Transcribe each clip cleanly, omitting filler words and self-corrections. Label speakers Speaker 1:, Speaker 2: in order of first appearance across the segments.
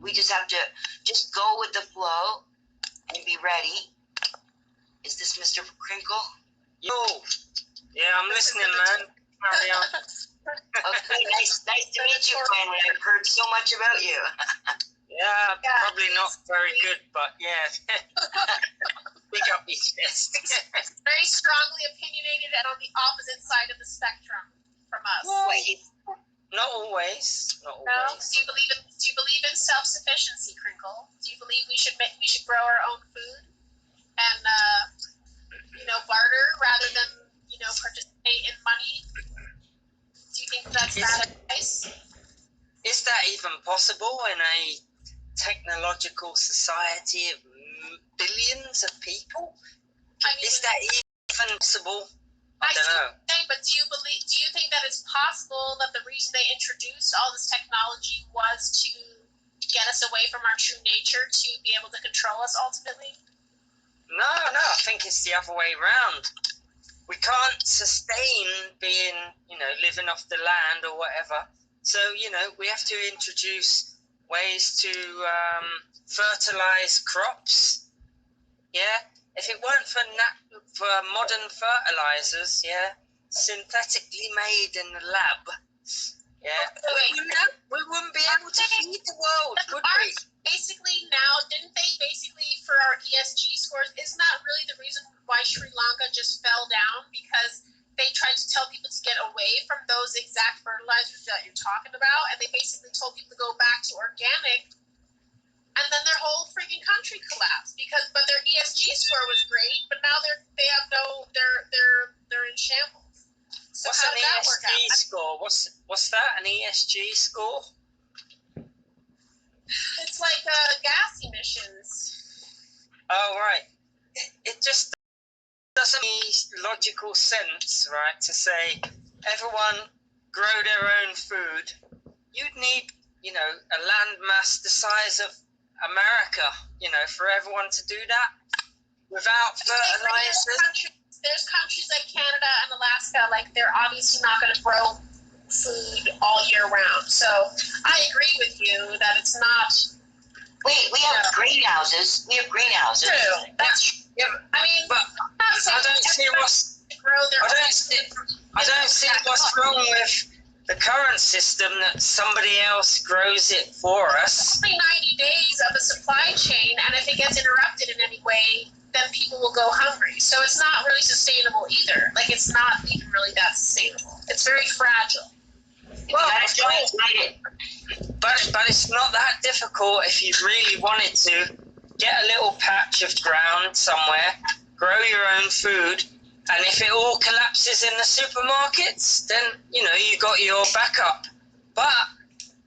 Speaker 1: we just have to just go with the flow and be ready. Is this Mr. Krinkle?
Speaker 2: Yo, yeah, I'm listening, man. Carry on.
Speaker 1: Okay, nice to meet you, finally. I've heard so much about you.
Speaker 2: Yeah, probably not very good, but yeah. Big up your chest.
Speaker 3: Very strongly opinionated and on the opposite side of the spectrum from us.
Speaker 1: Well,
Speaker 2: not always. Not
Speaker 3: No?
Speaker 2: always.
Speaker 3: Do you believe in self-sufficiency, Krinkle? Do you believe we should grow our own food and barter rather than participate in money? Do you think that's bad advice?
Speaker 2: Is that even possible in a technological society of billions of people? Is that even possible? I don't know.
Speaker 3: But do you think that it's possible that the reason they introduced all this technology was to get us away from our true nature, to be able to control us ultimately?
Speaker 2: No, I think it's the other way around. We can't sustain being, living off the land or whatever. So, we have to introduce ways to fertilize crops. Yeah. If it weren't for modern fertilizers, synthetically made in the lab, we wouldn't be able to feed the world, would we?
Speaker 3: Basically now, didn't they for our ESG scores, isn't that really the reason why Sri Lanka just fell down? Because they tried to tell people to get away from those exact fertilizers that you're talking about, and they basically told people to go back to organic, and then their whole freaking country collapsed but their ESG score was great, but now they're in shambles. So
Speaker 2: what's
Speaker 3: how
Speaker 2: an
Speaker 3: did that work
Speaker 2: ESG
Speaker 3: out?
Speaker 2: score? What's that? An ESG score?
Speaker 3: It's like gas emissions.
Speaker 2: Oh, right. It just doesn't make logical sense, right, to say everyone grow their own food. You'd need, a land mass the size of America, for everyone to do that without fertilizers.
Speaker 3: There's countries like Canada and Alaska, they're obviously not going to grow food all year round. So I agree with you that it's not.
Speaker 1: We have greenhouses. We have greenhouses.
Speaker 3: True. That's true.
Speaker 2: Yeah,
Speaker 3: but
Speaker 2: I don't see what's wrong with the current system that somebody else grows it for us.
Speaker 3: It's only 90 days of a supply chain, and if it gets interrupted in any way, then people will go hungry. So it's not really sustainable either. It's not even really that sustainable. It's very fragile.
Speaker 2: Well, but it's not that difficult if you really wanted to. Get a little patch of ground somewhere, grow your own food, and if it all collapses in the supermarkets, then, you got your backup. But,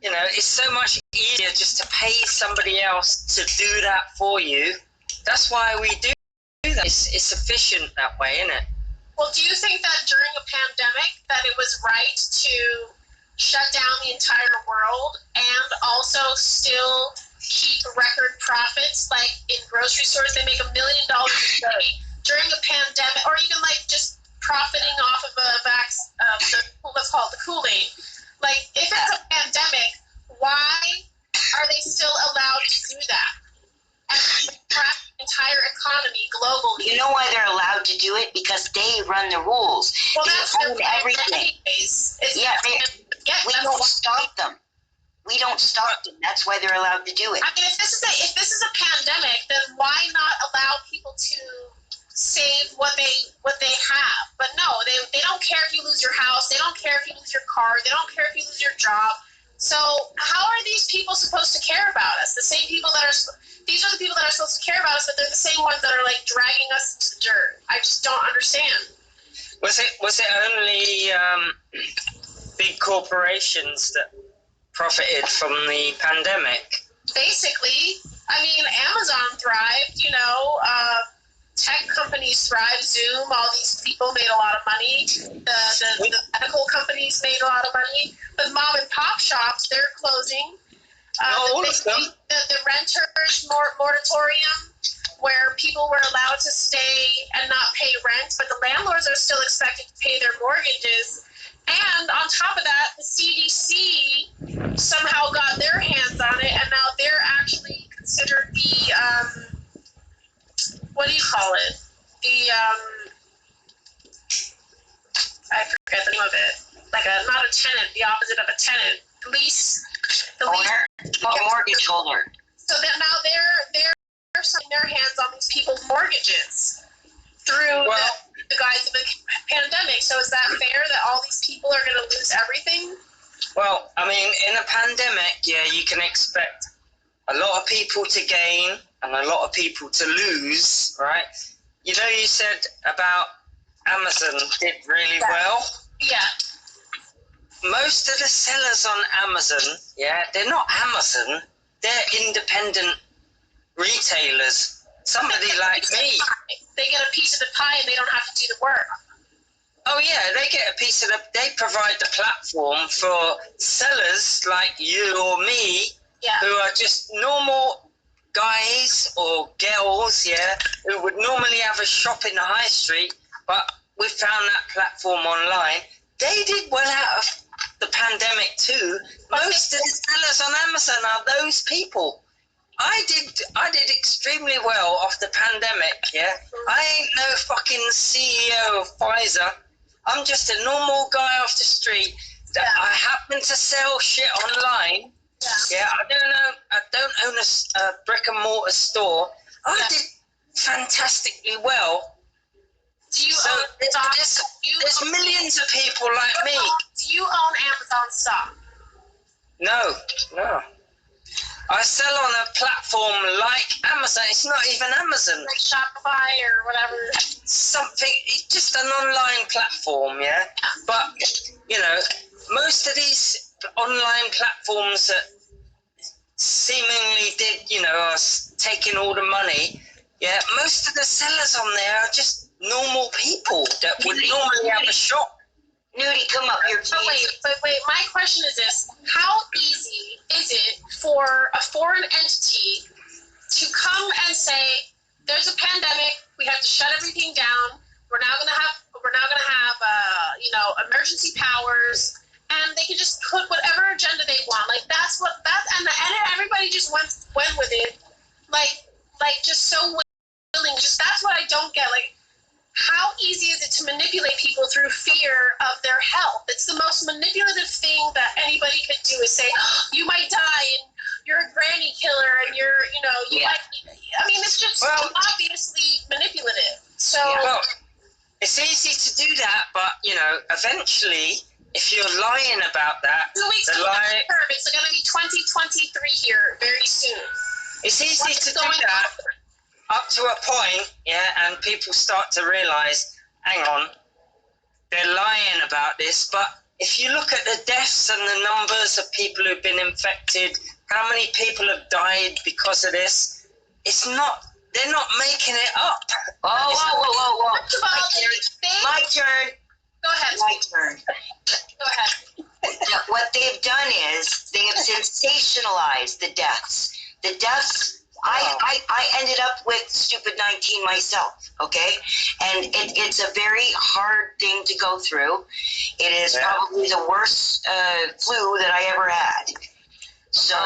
Speaker 2: it's so much easier just to pay somebody else to do that for you. That's why we do that. It's efficient that way, isn't it?
Speaker 3: Well, do you think that during a pandemic that it was right to shut down the entire world and also still keep record profits? In grocery stores, they make $1 million a day during a pandemic, or even just profiting off of what's called the Kool-Aid. If it's a pandemic, why are they still allowed to do that and crash the entire economy globally?
Speaker 1: You know why they're allowed to do it? Because they run the rules.
Speaker 3: Well,
Speaker 1: they
Speaker 3: that's
Speaker 1: own everything. We don't stop them. We don't stop them. That's why they're allowed to do it.
Speaker 3: I mean, if this is a pandemic, then why not allow people to save what they have? But no, they don't care if you lose your house. They don't care if you lose your car. They don't care if you lose your job. So how are these people supposed to care about us? These are the people that are supposed to care about us, but they're the same ones that are dragging us into the dirt. I just don't understand.
Speaker 2: Was it only big corporations that profited from the pandemic?
Speaker 3: Basically, I mean, Amazon thrived, tech companies thrived, Zoom, all these people made a lot of money. The medical companies made a lot of money. But mom and pop shops, they're closing. The renters moratorium, where people were allowed to stay and not pay rent, but the landlords are still expected to pay their mortgages. And on top of that, the CDC somehow got their hands on it, and what do you call it? The I forget the name of it. Like not a tenant, the opposite of a tenant. Lease. The
Speaker 1: Owner.
Speaker 3: lease.
Speaker 1: Mortgage holder.
Speaker 3: So that now they're setting their hands on these people's mortgages through the guise of a pandemic. So is that fair that all these people are going to lose everything?
Speaker 2: Well, I mean, in a pandemic, yeah, you can expect a lot of people to gain and a lot of people to lose, right? You know, you said about Amazon did really well.
Speaker 3: Yeah.
Speaker 2: Most of the sellers on Amazon, yeah, they're not Amazon. They're independent retailers. Somebody like me.
Speaker 3: They get a piece of the pie and they don't have to do the work.
Speaker 2: Oh yeah, they get a piece of they provide the platform for sellers like you or me, who are just normal guys or girls, yeah, who would normally have a shop in the high street, but we found that platform online. They did well out of the pandemic too. Most of the sellers on Amazon are those people. I did extremely well off the pandemic, yeah. I ain't no fucking CEO of Pfizer. I'm just a normal guy off the street that I happen to sell shit online. Yeah, I don't own a brick and mortar store. I did fantastically well.
Speaker 3: Do you
Speaker 2: so
Speaker 3: own stock?
Speaker 2: There's millions of people like me.
Speaker 3: Do you own Amazon stock?
Speaker 2: No. I sell on a platform like Amazon. It's not even Amazon.
Speaker 3: Like Shopify or whatever.
Speaker 2: Something, it's just an online platform, yeah? But, you know, most of these online platforms that seemingly did, you know, are taking all the money, yeah, most of the sellers on there are just normal people that would normally have a shop.
Speaker 1: Nudie, come up here,
Speaker 3: But wait, my question is this. How easy is it for a foreign entity to come and say, there's a pandemic, we have to shut everything down, we're now gonna have you know, emergency powers, and they can just put whatever agenda they want. Like and everybody just went with it, like just so willing. Just that's what I don't get. Like, how easy is it to manipulate people through fear of their health? It's the most manipulative thing that anybody could do is say, oh, you might die and you're a granny killer and you might. I mean, it's just obviously manipulative. So
Speaker 2: well, it's easy to do that, but you know, eventually, if you're lying about that,
Speaker 3: 2 weeks ago, it's going to be 2023 here very soon.
Speaker 2: It's easy to do that. Up to a point, yeah, and people start to realize, hang on, they're lying about this. But if you look at the deaths and the numbers of people who've been infected, how many people have died because of this, they're not making it up.
Speaker 1: Whoa.
Speaker 3: My
Speaker 1: turn.
Speaker 3: Go ahead.
Speaker 1: My turn.
Speaker 3: Go ahead.
Speaker 1: What they've done is they have sensationalized the deaths. The deaths. I ended up with stupid 19 myself, okay? And it's a very hard thing to go through. It is probably the worst flu that I ever had. So,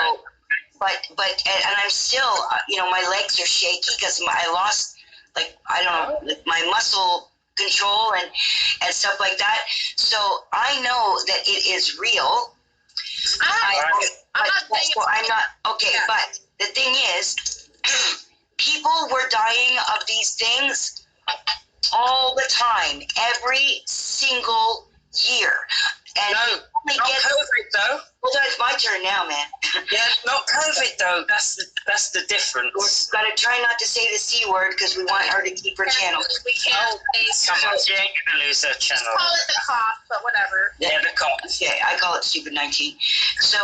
Speaker 1: but I'm still, you know, my legs are shaky because I lost, like, I don't know, my muscle control and stuff like that. So I know that it is real. But the thing is, people were dying of these things all the time, every single year. And
Speaker 2: not COVID though.
Speaker 1: Well, that's my turn now, man.
Speaker 2: Yeah, not COVID though. That's the difference.
Speaker 1: We've got to try not to say the C word because we want her to keep her channel.
Speaker 3: We can't
Speaker 2: come on, she ain't gonna lose her channel.
Speaker 3: Just call it the cough, but whatever.
Speaker 2: Yeah, the cough.
Speaker 1: Yeah, I call it stupid 19. So,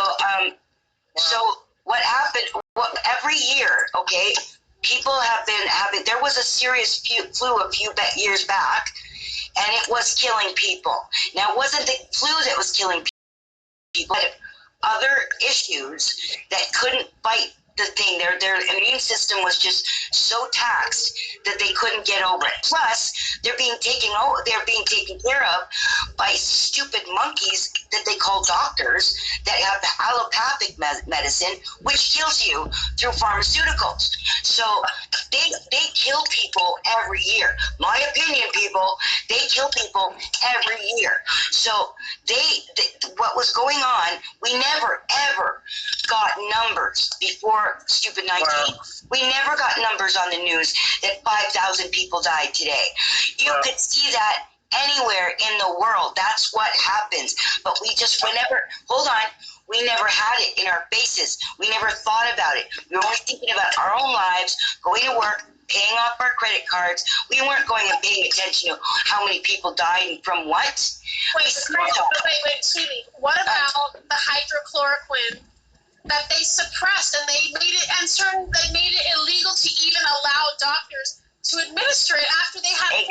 Speaker 1: so what happened? Every year, okay, people have been having. There was a serious flu a few years back, and it was killing people. Now, it wasn't the flu that was killing people, but other issues that couldn't fight the thing. Their immune system was just so taxed that they couldn't get over it. Plus, they're being taken care of by stupid monkeys that they call doctors that have the allopathic medicine, which kills you through pharmaceuticals. So they kill people every year. My opinion, people, they kill people every year. So what was going on, we never, ever got numbers before Stupid 19.
Speaker 2: Wow.
Speaker 1: We never got numbers on the news that 5,000 people died today. You
Speaker 2: Wow.
Speaker 1: could see that anywhere in the world. That's what happens. But we never had it in our faces. We never thought about it. We were only thinking about our own lives, going to work, paying off our credit cards. We weren't going and paying attention to how many people died and from what.
Speaker 3: Wait, sweetie. What about the hydrochloroquine that they suppressed and they made it illegal to even allow doctors to administer it after they had 400.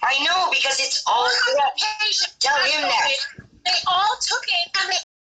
Speaker 1: I know, because it's all corrupt.
Speaker 3: Patients.
Speaker 1: Tell him that.
Speaker 3: They all took it and they